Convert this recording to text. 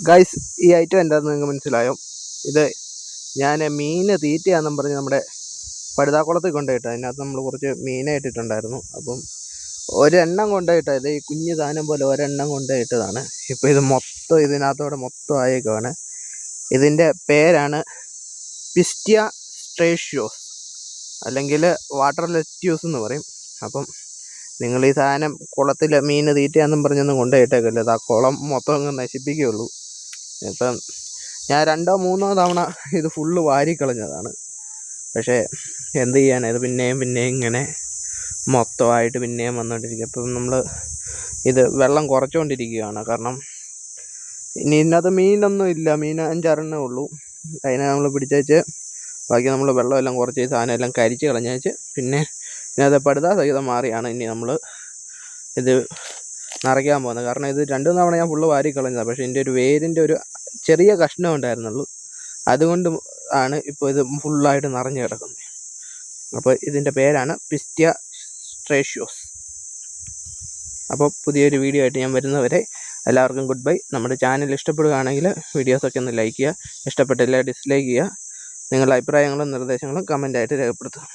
Guys, ഈ item എന്താണെന്ന് നിങ്ങൾക്ക് മനസ്സിലായോ? ഇത് ഞാൻ മീന് തീറ്റയാണെന്നും പറഞ്ഞ് നമ്മുടെ പടുതാക്കുളത്തിൽ കൊണ്ടുപോയിട്ട് അതിനകത്ത് നമ്മൾ കുറച്ച് മീനെ ഇട്ടിട്ടുണ്ടായിരുന്നു. അപ്പം ഒരെണ്ണം കൊണ്ടുപോയിട്ട് ഇത് ഈ കുഞ്ഞു സാധനം പോലെ ഒരെണ്ണം കൊണ്ടുപോയിട്ടതാണ്. ഇപ്പോൾ ഇത് മൊത്തം ഇതിനകത്തോടെ മൊത്തം ആയേക്കുവാണ്. ഇതിൻ്റെ പേരാണ് പിസ്റ്റിയ സ്ട്രേഷ്യോസ് അല്ലെങ്കിൽ വാട്ടർ ലെറ്റ്യൂസ് എന്ന് പറയും. അപ്പം നിങ്ങൾ ഈ സാധനം കുളത്തിൽ മീന് തീറ്റയാണെന്നും പറഞ്ഞൊന്നും കൊണ്ടുപോയിട്ടേക്കല്ലേ, അത് ആ കുളം മൊത്തം അങ്ങ് നശിപ്പിക്കുകയുള്ളൂ. ഇപ്പം ഞാൻ 2 or 3 തവണ ഇത് ഫുള്ള് വാരിക്കളഞ്ഞതാണ്. പക്ഷേ എന്ത് ചെയ്യാനാണ്, ഇത് പിന്നെയും ഇങ്ങനെ മൊത്തമായിട്ട് പിന്നെയും വന്നുകൊണ്ടിരിക്കുക. അപ്പം നമ്മൾ ഇത് വെള്ളം കുറച്ചുകൊണ്ടിരിക്കുകയാണ്. കാരണം ഇനി ഇതിനകത്ത് മീനൊന്നും ഇല്ല, മീൻ 5-6 ഉള്ളൂ. അതിനെ നമ്മൾ പിടിച്ചേച്ച് ബാക്കി നമ്മൾ വെള്ളമെല്ലാം കുറച്ച് സാധനം എല്ലാം കരിച്ച് കളഞ്ഞേച്ച് പിന്നെ ഇതിനകത്ത് പടുതാ സഹിതം മാറിയാണ് ഇനി നമ്മൾ ഇത് നിറയ്ക്കാൻ പോകുന്നത്. കാരണം ഇത് 2 തവണ ഞാൻ ഫുള്ള് വാരിക്കളഞ്ഞതാണ്. പക്ഷേ ഇതിൻ്റെ ഒരു വേരിൻ്റെ ഒരു ചെറിയ കഷ്ണം ഉണ്ടായിരുന്നുള്ളൂ. അതുകൊണ്ട് ആണ് ഇപ്പോൾ ഇത് ഫുള്ളായിട്ട് നിറഞ്ഞു കിടക്കുന്നത്. അപ്പോൾ ഇതിൻ്റെ പേരാണ് പിസ്റ്റിയ സ്ട്രേഷ്യോസ്. അപ്പോൾ പുതിയൊരു വീഡിയോ ആയിട്ട് ഞാൻ വരുന്നവരെ എല്ലാവർക്കും ഗുഡ് ബൈ. നമ്മുടെ ചാനൽ ഇഷ്ടപ്പെടുകയാണെങ്കിൽ വീഡിയോസൊക്കെ ഒന്ന് ലൈക്ക് ചെയ്യുക, ഇഷ്ടപ്പെട്ടില്ല ഡിസ്ലൈക്ക് ചെയ്യുക. നിങ്ങളുടെ അഭിപ്രായങ്ങളും നിർദ്ദേശങ്ങളും കമൻ്റായിട്ട് രേഖപ്പെടുത്തുക.